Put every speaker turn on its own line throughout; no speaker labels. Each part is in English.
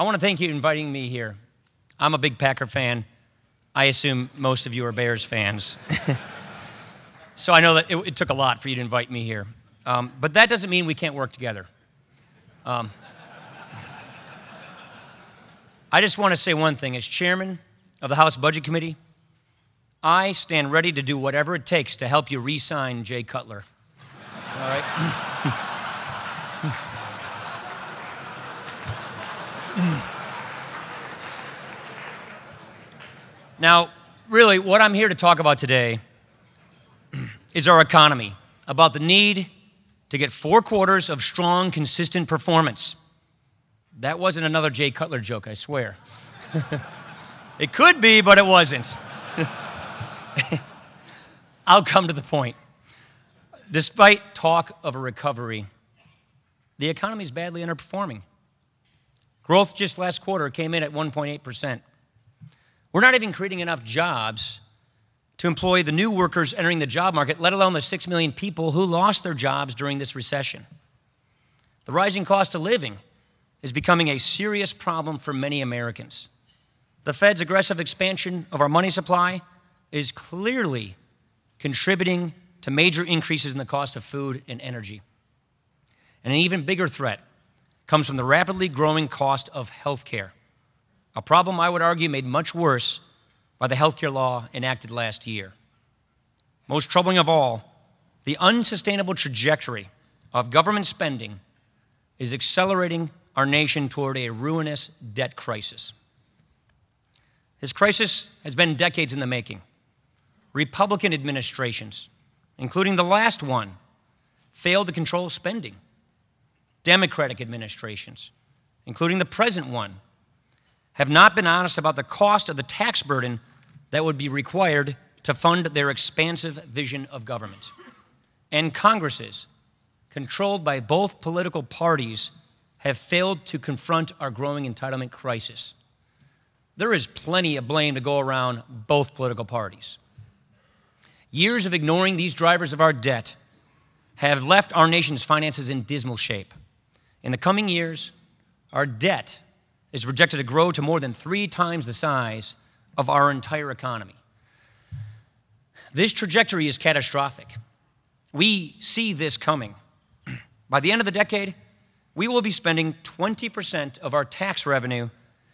I want to thank you for inviting me here. I'm a big Packer fan. I assume most of you are Bears fans. So I know that it took a lot for you to invite me here. But that doesn't mean we can't work together. I just want to say one thing. As chairman of the House Budget Committee, I stand ready to do whatever it takes to help you re-sign Jay Cutler. All right? Now, really, what I'm here to talk about today is our economy, about the need to get 4 quarters of strong, consistent performance. That wasn't another Jay Cutler joke, I swear. It could be, but it wasn't. I'll come to the point. Despite talk of a recovery, the economy is badly underperforming. Growth just last quarter came in at 1.8%. We're not even creating enough jobs to employ the new workers entering the job market, let alone the 6 million people who lost their jobs during this recession. The rising cost of living is becoming a serious problem for many Americans. The Fed's aggressive expansion of our money supply is clearly contributing to major increases in the cost of food and energy. And an even bigger threat comes from the rapidly growing cost of health care, a problem I would argue made much worse by the health care law enacted last year. Most troubling of all, the unsustainable trajectory of government spending is accelerating our nation toward a ruinous debt crisis. This crisis has been decades in the making. Republican administrations, including the last one, failed to control spending. Democratic administrations, including the present one, have not been honest about the cost of the tax burden that would be required to fund their expansive vision of government. And Congresses, controlled by both political parties, have failed to confront our growing entitlement crisis. There is plenty of blame to go around both political parties. Years of ignoring these drivers of our debt have left our nation's finances in dismal shape. In the coming years, our debt is projected to grow to more than 3 times the size of our entire economy. This trajectory is catastrophic. We see this coming. By the end of the decade, we will be spending 20% of our tax revenue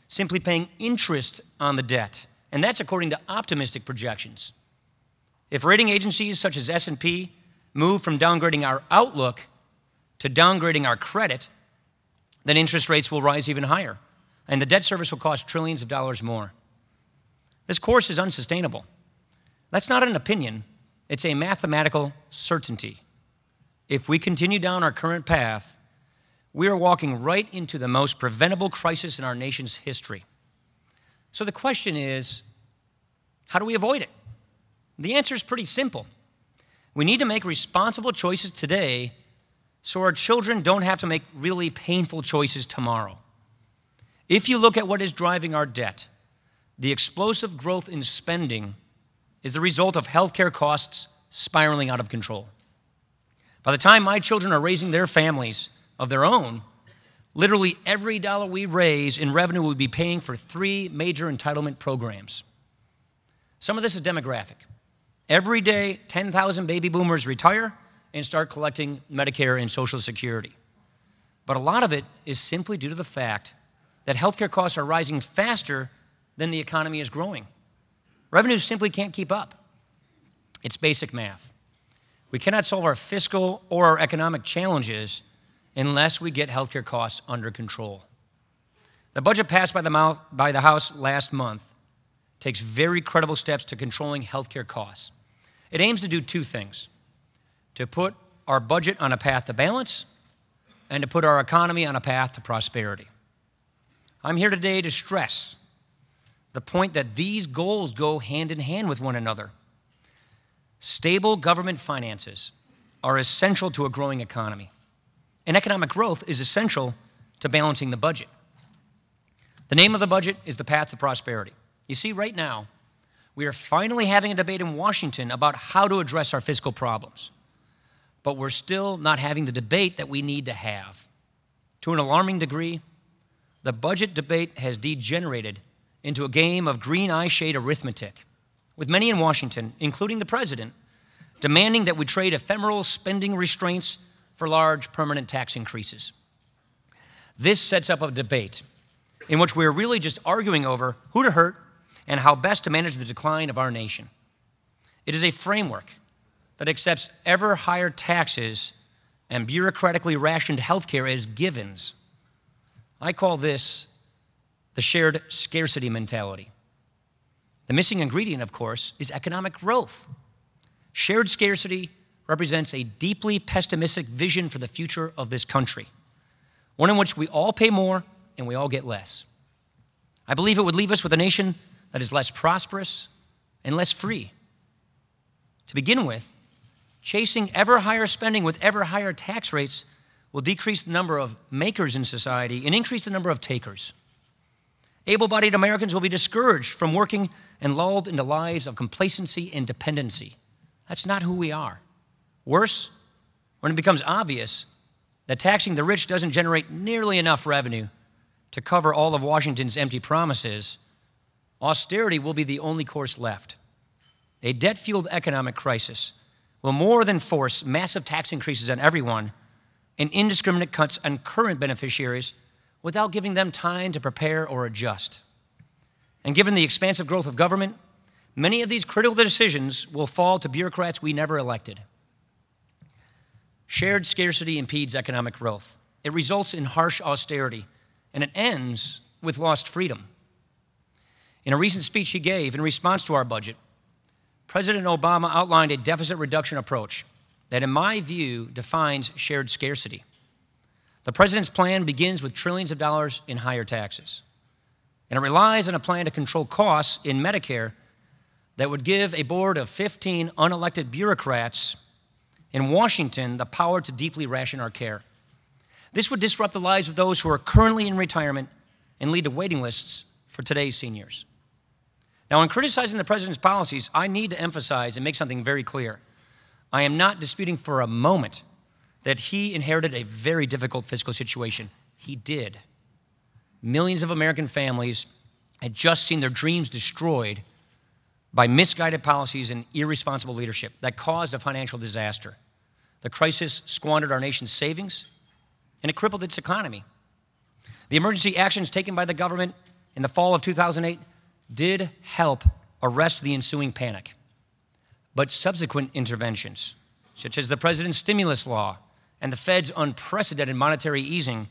simply paying interest on the debt, and that's according to optimistic projections. If rating agencies such as S&P move from downgrading our outlook to downgrading our credit, then interest rates will rise even higher, and the debt service will cost trillions of dollars more. This course is unsustainable. That's not an opinion, it's a mathematical certainty. If we continue down our current path, we are walking right into the most preventable crisis in our nation's history. So the question is, how do we avoid it? The answer is pretty simple. We need to make responsible choices today so our children don't have to make really painful choices tomorrow. If you look at what is driving our debt, the explosive growth in spending is the result of healthcare costs spiraling out of control. By the time my children are raising their families of their own, literally every dollar we raise in revenue will be paying for 3 major entitlement programs. Some of this is demographic. Every day, 10,000 baby boomers retire and start collecting Medicare and Social Security. But a lot of it is simply due to the fact that healthcare costs are rising faster than the economy is growing. Revenues simply can't keep up. It's basic math. We cannot solve our fiscal or our economic challenges unless we get healthcare costs under control. The budget passed by the House last month takes very credible steps to controlling healthcare costs. It aims to do 2 things: to put our budget on a path to balance and to put our economy on a path to prosperity. I'm here today to stress the point that these goals go hand in hand with one another. Stable government finances are essential to a growing economy, and economic growth is essential to balancing the budget. The name of the budget is the path to prosperity. You see, right now, we are finally having a debate in Washington about how to address our fiscal problems, but we're still not having the debate that we need to have. To an alarming degree, the budget debate has degenerated into a game of green eye shade arithmetic, with many in Washington, including the president, demanding that we trade ephemeral spending restraints for large permanent tax increases. This sets up a debate in which we're really just arguing over who to hurt and how best to manage the decline of our nation. It is a framework that accepts ever higher taxes and bureaucratically rationed health care as givens. I call this the shared scarcity mentality. The missing ingredient, of course, is economic growth. Shared scarcity represents a deeply pessimistic vision for the future of this country, one in which we all pay more and we all get less. I believe it would leave us with a nation that is less prosperous and less free. To begin with, chasing ever higher spending with ever higher tax rates will decrease the number of makers in society and increase the number of takers. Able-bodied Americans will be discouraged from working and lulled into lives of complacency and dependency. That's not who we are. Worse, when it becomes obvious that taxing the rich doesn't generate nearly enough revenue to cover all of Washington's empty promises, austerity will be the only course left. A debt-fueled economic crisis will more than force massive tax increases on everyone and indiscriminate cuts on current beneficiaries without giving them time to prepare or adjust. And given the expansive growth of government, many of these critical decisions will fall to bureaucrats we never elected. Shared scarcity impedes economic growth. It results in harsh austerity, and it ends with lost freedom. In a recent speech he gave in response to our budget, President Obama outlined a deficit reduction approach that, in my view, defines shared scarcity. The president's plan begins with trillions of dollars in higher taxes, and it relies on a plan to control costs in Medicare that would give a board of 15 unelected bureaucrats in Washington the power to deeply ration our care. This would disrupt the lives of those who are currently in retirement and lead to waiting lists for today's seniors. Now, in criticizing the president's policies, I need to emphasize and make something very clear. I am not disputing for a moment that he inherited a very difficult fiscal situation. He did. Millions of American families had just seen their dreams destroyed by misguided policies and irresponsible leadership that caused a financial disaster. The crisis squandered our nation's savings, and it crippled its economy. The emergency actions taken by the government in the fall of 2008 did help arrest the ensuing panic. But subsequent interventions, such as the president's stimulus law and the Fed's unprecedented monetary easing,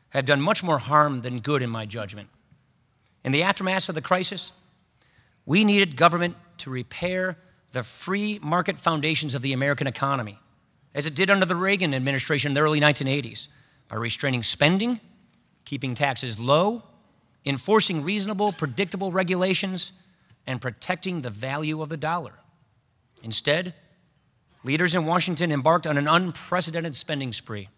have done much more harm than good in my judgment. In the aftermath of the crisis, we needed government to repair the free market foundations of the American economy, as it did under the Reagan administration in the early 1980s, by restraining spending, keeping taxes low, enforcing reasonable, predictable regulations, and protecting the value of the dollar. Instead, leaders in Washington embarked on an unprecedented spending spree,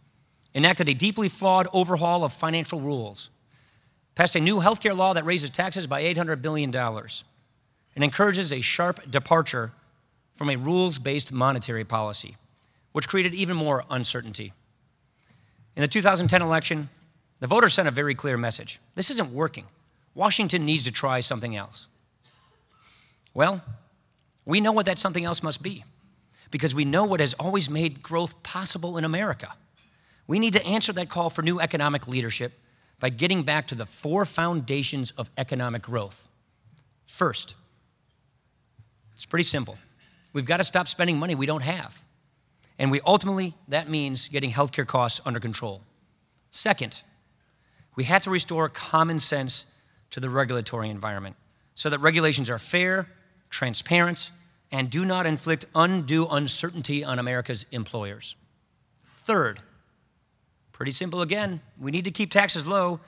enacted a deeply flawed overhaul of financial rules, passed a new health care law that raises taxes by $800 billion, and encourages a sharp departure from a rules-based monetary policy, which created even more uncertainty. In the 2010 election, the voters sent a very clear message. This isn't working. Washington needs to try something else. Well, we know what that something else must be, because we know what has always made growth possible in America. We need to answer that call for new economic leadership by getting back to the four foundations of economic growth. First, it's pretty simple. We've got to stop spending money we don't have. And ultimately, that means getting healthcare costs under control. Second, we have to restore common sense to the regulatory environment so that regulations are fair, transparent, and do not inflict undue uncertainty on America's employers. Third, pretty simple again, we need to keep taxes low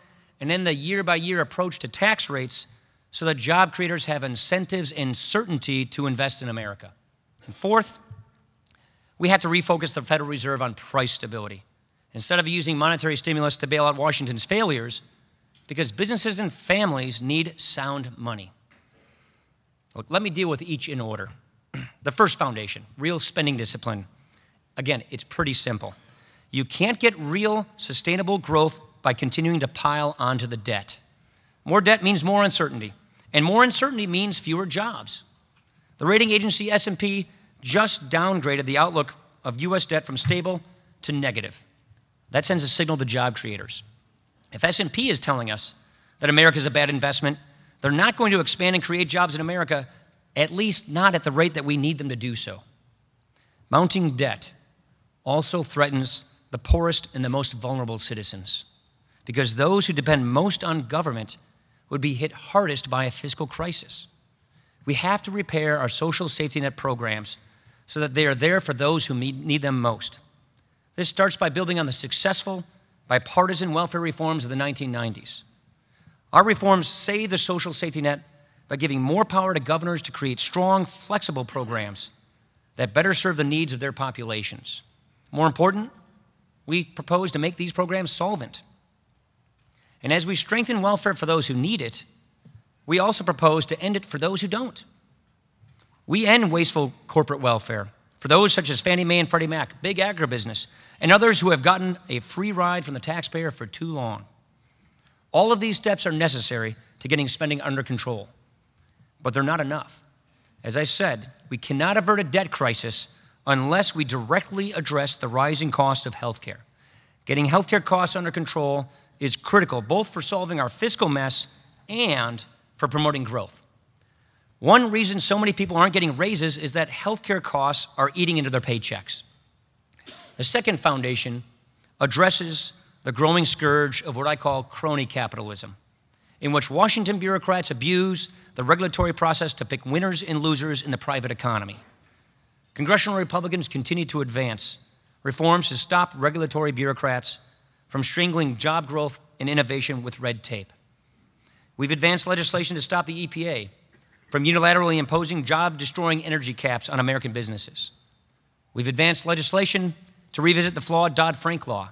and end the year-by-year approach to tax rates so that job creators have incentives and certainty to invest in America. And fourth, we have to refocus the Federal Reserve on price stability instead of using monetary stimulus to bail out Washington's failures, because businesses and families need sound money. Look, let me deal with each in order. The first foundation, real spending discipline. Again, it's pretty simple. You can't get real sustainable growth by continuing to pile onto the debt. More debt means more uncertainty, and more uncertainty means fewer jobs. The rating agency S&P just downgraded the outlook of U.S. debt from stable to negative. That sends a signal to job creators. If S&P is telling us that America is a bad investment, they're not going to expand and create jobs in America, at least not at the rate that we need them to do so. Mounting debt also threatens the poorest and the most vulnerable citizens, because those who depend most on government would be hit hardest by a fiscal crisis. We have to repair our social safety net programs so that they are there for those who need them most. This starts by building on the successful, bipartisan welfare reforms of the 1990s. Our reforms save the social safety net by giving more power to governors to create strong, flexible programs that better serve the needs of their populations. More important, we propose to make these programs solvent. And as we strengthen welfare for those who need it, we also propose to end it for those who don't. We end wasteful corporate welfare for those such as Fannie Mae and Freddie Mac, big agribusiness, and others who have gotten a free ride from the taxpayer for too long. All of these steps are necessary to getting spending under control, but they're not enough. As I said, we cannot avert a debt crisis unless we directly address the rising cost of healthcare. Getting healthcare costs under control is critical, both for solving our fiscal mess and for promoting growth. One reason so many people aren't getting raises is that healthcare costs are eating into their paychecks. The second foundation addresses the growing scourge of what I call crony capitalism, in which Washington bureaucrats abuse the regulatory process to pick winners and losers in the private economy. Congressional Republicans continue to advance reforms to stop regulatory bureaucrats from strangling job growth and innovation with red tape. We've advanced legislation to stop the EPA from unilaterally imposing job-destroying energy caps on American businesses. We've advanced legislation to revisit the flawed Dodd-Frank law,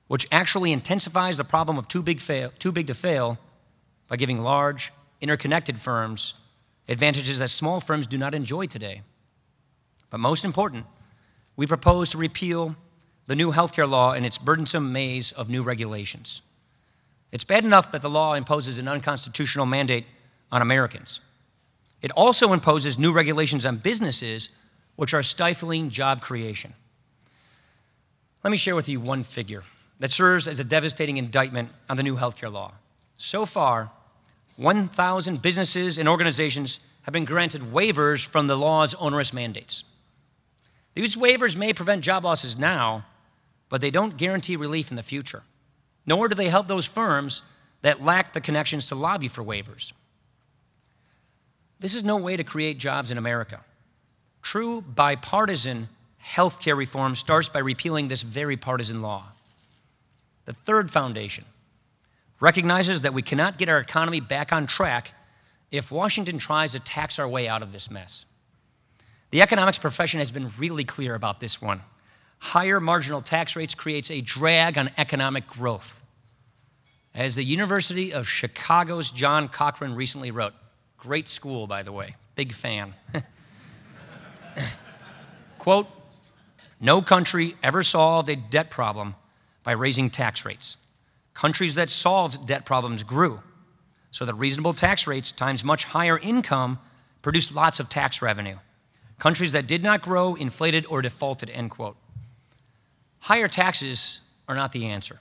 which actually intensifies the problem of too big to fail by giving large, interconnected firms advantages that small firms do not enjoy today. But most important, we propose to repeal the new healthcare law and its burdensome maze of new regulations. It's bad enough that the law imposes an unconstitutional mandate on Americans. It also imposes new regulations on businesses, which are stifling job creation. Let me share with you one figure that serves as a devastating indictment on the new healthcare law. So far, 1,000 businesses and organizations have been granted waivers from the law's onerous mandates. These waivers may prevent job losses now, but they don't guarantee relief in the future, nor do they help those firms that lack the connections to lobby for waivers. This is no way to create jobs in America. True bipartisan healthcare reform starts by repealing this very partisan law. The third foundation recognizes that we cannot get our economy back on track if Washington tries to tax our way out of this mess. The economics profession has been really clear about this one. Higher marginal tax rates creates a drag on economic growth. As the University of Chicago's John Cochran recently wrote, great school, by the way, big fan. Quote, "No country ever solved a debt problem by raising tax rates. Countries that solved debt problems grew, so that reasonable tax rates times much higher income produced lots of tax revenue. Countries that did not grow inflated or defaulted," end quote. Higher taxes are not the answer.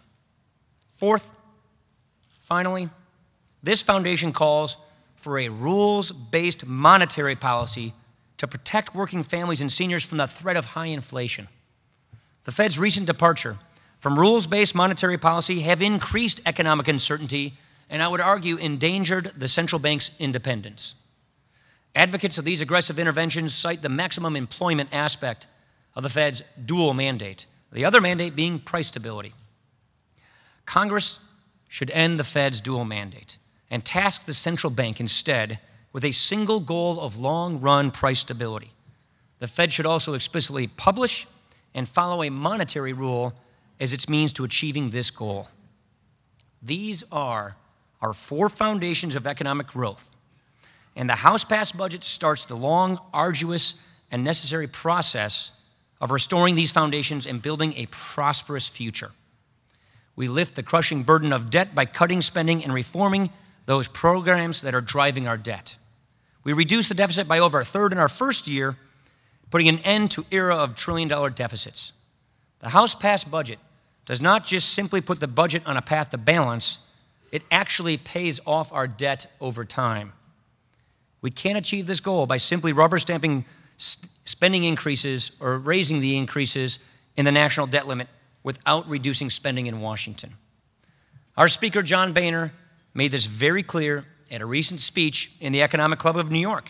Fourth, finally, this foundation calls for a rules-based monetary policy to protect working families and seniors from the threat of high inflation. The Fed's recent departure from rules-based monetary policy have increased economic uncertainty and I would argue endangered the central bank's independence. Advocates of these aggressive interventions cite the maximum employment aspect of the Fed's dual mandate, the other mandate being price stability. Congress should end the Fed's dual mandate and task the central bank instead with a single goal of long-run price stability. The Fed should also explicitly publish and follow a monetary rule as its means to achieving this goal. These are our four foundations of economic growth, and the House-passed budget starts the long, arduous, and necessary process of restoring these foundations and building a prosperous future. We lift the crushing burden of debt by cutting spending and reforming those programs that are driving our debt. We reduce the deficit by over a third in our first year, putting an end to era of trillion-dollar deficits. The House-passed budget does not just simply put the budget on a path to balance, it actually pays off our debt over time. We can't achieve this goal by simply rubber stamping spending increases or raising the increases in the national debt limit without reducing spending in Washington. Our Speaker, John Boehner, made this very clear at a recent speech in the Economic Club of New York.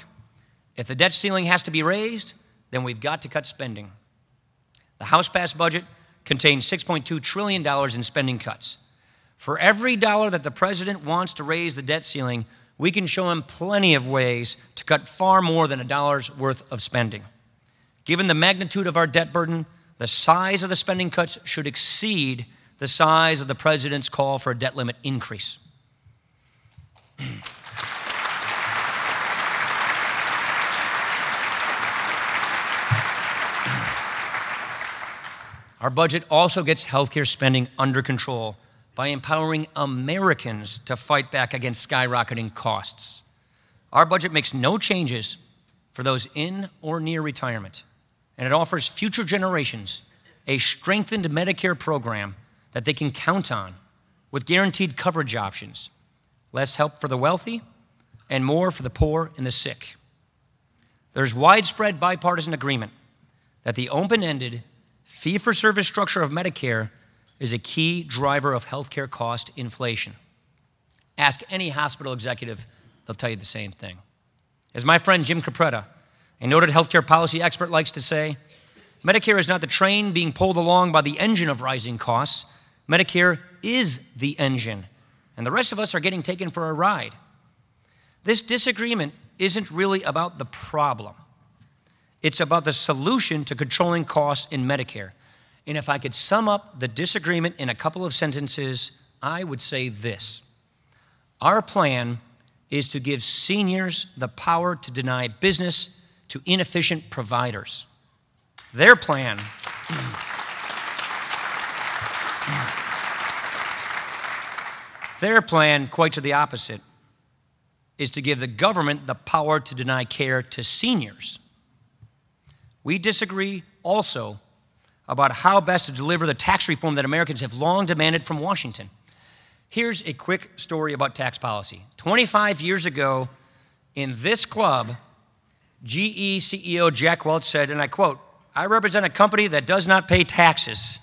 If the debt ceiling has to be raised, then we've got to cut spending. The House-passed budget contains $6.2 trillion in spending cuts. For every dollar that the president wants to raise the debt ceiling, we can show him plenty of ways to cut far more than a dollar's worth of spending. Given the magnitude of our debt burden, the size of the spending cuts should exceed the size of the president's call for a debt limit increase. Our budget also gets healthcare spending under control by empowering Americans to fight back against skyrocketing costs. Our budget makes no changes for those in or near retirement, and it offers future generations a strengthened Medicare program that they can count on with guaranteed coverage options, less help for the wealthy and more for the poor and the sick. There's widespread bipartisan agreement that the open-ended, fee-for-service structure of Medicare is a key driver of healthcare cost inflation. Ask any hospital executive, they'll tell you the same thing. As my friend Jim Capretta, a noted healthcare policy expert, likes to say, Medicare is not the train being pulled along by the engine of rising costs. Medicare is the engine, and the rest of us are getting taken for a ride. This disagreement isn't really about the problem. It's about the solution to controlling costs in Medicare. And if I could sum up the disagreement in a couple of sentences, I would say this. Our plan is to give seniors the power to deny business to inefficient providers. Their plan quite to the opposite, is to give the government the power to deny care to seniors. We disagree also about how best to deliver the tax reform that Americans have long demanded from Washington. Here's a quick story about tax policy. 25 years ago, in this club, GE CEO Jack Welch said, and I quote, "I represent a company that does not pay taxes."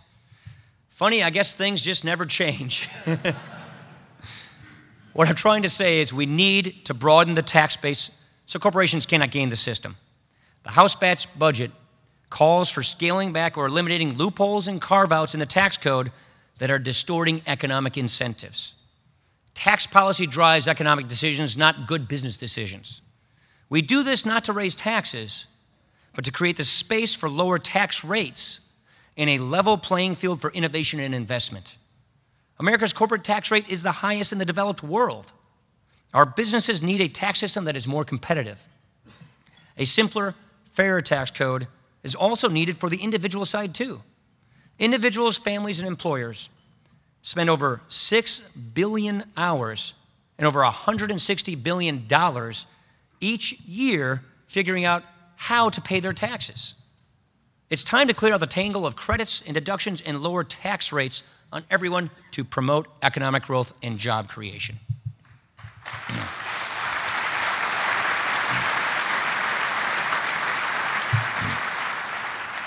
Funny, I guess things just never change. What I'm trying to say is we need to broaden the tax base so corporations cannot game the system. The House-passed budget calls for scaling back or eliminating loopholes and carve-outs in the tax code that are distorting economic incentives. Tax policy drives economic decisions, not good business decisions. We do this not to raise taxes, but to create the space for lower tax rates and a level playing field for innovation and investment. America's corporate tax rate is the highest in the developed world. Our businesses need a tax system that is more competitive. A simpler, fairer tax code is also needed for the individual side too. Individuals, families, and employers spend over 6 billion hours and over $160 billion each year figuring out how to pay their taxes. It's time to clear out the tangle of credits and deductions and lower tax rates on everyone to promote economic growth and job creation.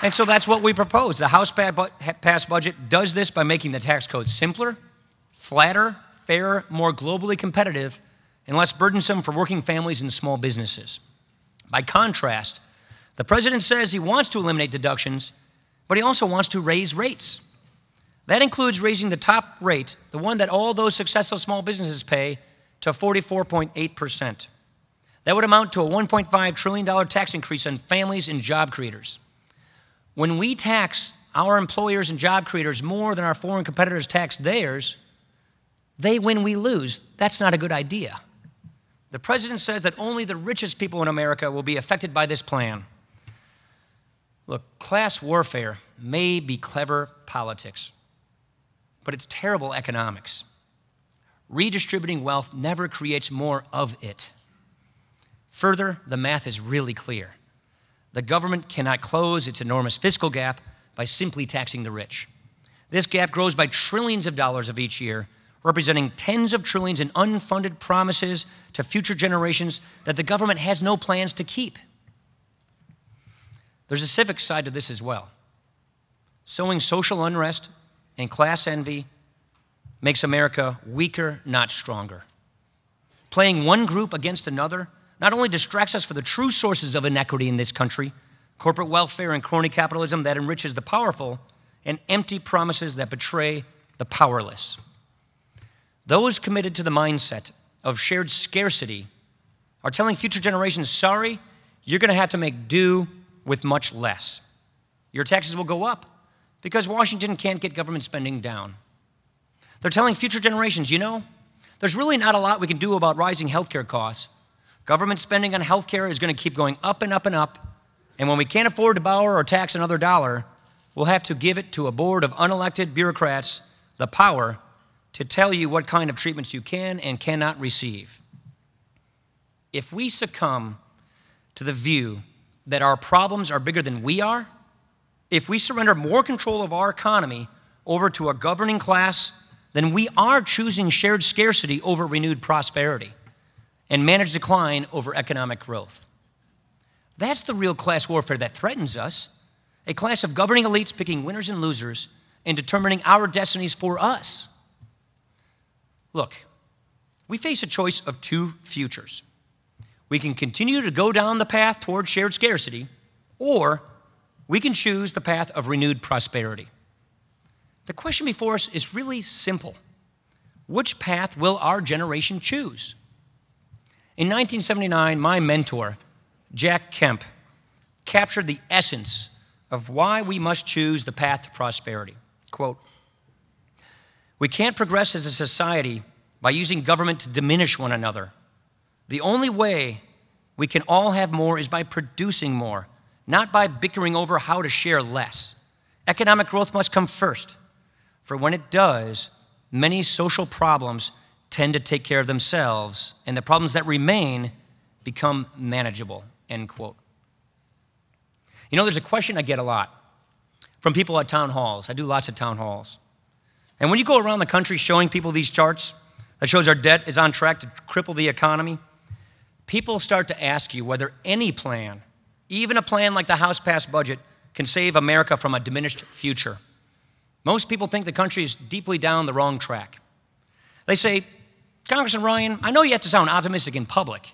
And so that's what we propose. The House-passed budget does this by making the tax code simpler, flatter, fairer, more globally competitive, and less burdensome for working families and small businesses. By contrast, the president says he wants to eliminate deductions, but he also wants to raise rates. That includes raising the top rate, the one that all those successful small businesses pay, to 44.8%. That would amount to a $1.5 trillion tax increase on families and job creators. When we tax our employers and job creators more than our foreign competitors tax theirs, they win, we lose. That's not a good idea. The president says that only the richest people in America will be affected by this plan. Look, class warfare may be clever politics, but it's terrible economics. Redistributing wealth never creates more of it. Further, the math is really clear. The government cannot close its enormous fiscal gap by simply taxing the rich. This gap grows by trillions of dollars of each year, representing tens of trillions in unfunded promises to future generations that the government has no plans to keep. There's a civic side to this as well. Sowing social unrest and class envy makes America weaker, not stronger. Playing one group against another not only distracts us from the true sources of inequity in this country, corporate welfare and crony capitalism that enriches the powerful, and empty promises that betray the powerless. Those committed to the mindset of shared scarcity are telling future generations, sorry, you're going to have to make do with much less. Your taxes will go up because Washington can't get government spending down. They're telling future generations, you know, there's really not a lot we can do about rising healthcare costs. Government spending on healthcare is going to keep going up and up and up, and when we can't afford to borrow or tax another dollar, we'll have to give it to a board of unelected bureaucrats the power to tell you what kind of treatments you can and cannot receive. If we succumb to the view that our problems are bigger than we are, if we surrender more control of our economy over to a governing class, then we are choosing shared scarcity over renewed prosperity and managed decline over economic growth. That's the real class warfare that threatens us, a class of governing elites picking winners and losers and determining our destinies for us. Look, we face a choice of two futures. We can continue to go down the path toward shared scarcity, or we can choose the path of renewed prosperity. The question before us is really simple. Which path will our generation choose? In 1979, my mentor, Jack Kemp, captured the essence of why we must choose the path to prosperity. Quote, "We can't progress as a society by using government to diminish one another. The only way we can all have more is by producing more, not by bickering over how to share less. Economic growth must come first, for when it does, many social problems tend to take care of themselves, and the problems that remain become manageable," end quote. You know, there's a question I get a lot from people at town halls. I do lots of town halls. And when you go around the country showing people these charts that shows our debt is on track to cripple the economy, people start to ask you whether any plan, even a plan like the House-passed budget, can save America from a diminished future. Most people think the country is deeply down the wrong track. They say, Congressman Ryan, I know you have to sound optimistic in public,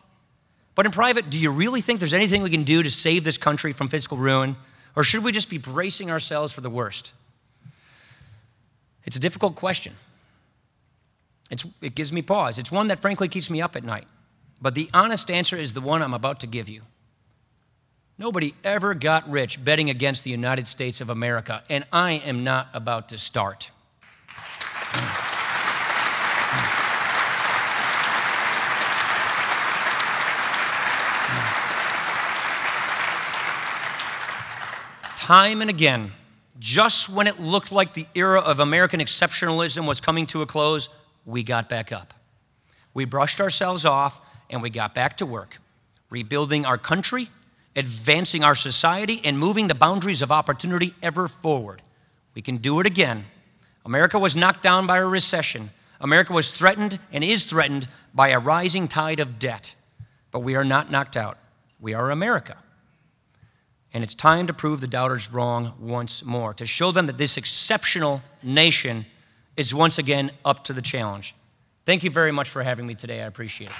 but in private, do you really think there's anything we can do to save this country from fiscal ruin, or should we just be bracing ourselves for the worst? It's a difficult question. It gives me pause. It's one that frankly keeps me up at night. But the honest answer is the one I'm about to give you. Nobody ever got rich betting against the United States of America, and I am not about to start. Time and again, just when it looked like the era of American exceptionalism was coming to a close, we got back up. We brushed ourselves off and we got back to work, rebuilding our country, advancing our society, and moving the boundaries of opportunity ever forward. We can do it again. America was knocked down by a recession. America was threatened and is threatened by a rising tide of debt. But we are not knocked out. We are America. And it's time to prove the doubters wrong once more, to show them that this exceptional nation is once again up to the challenge. Thank you very much for having me today. I appreciate it.